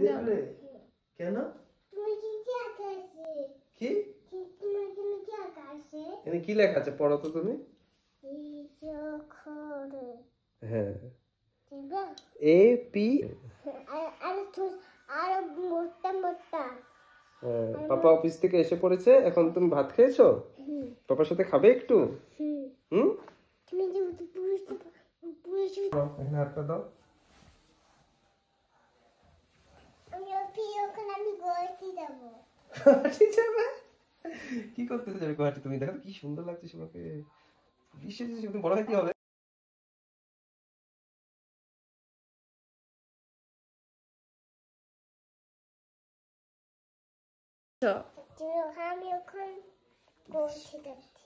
দেবে কেন? কি এখানে কি লেখা আছে পড়ো তো তুমি। হ্যাঁ এ পি পাপা অফিস থেকে এসে পড়েছে, এখন তুমি ভাত খেয়েছো? পাপার সাথে খাবে একটু? হুম এখানে হাতটা দাও। গুয়াহাটি যাবে? কি করতে যাবে গুয়াহাটি? তুমি দেখো কি সুন্দর লাগছে তোমাকে। বিশ্বে তুমি বড় হয়ে কি হবে? আমি এখন পৌঁছে যাচ্ছি।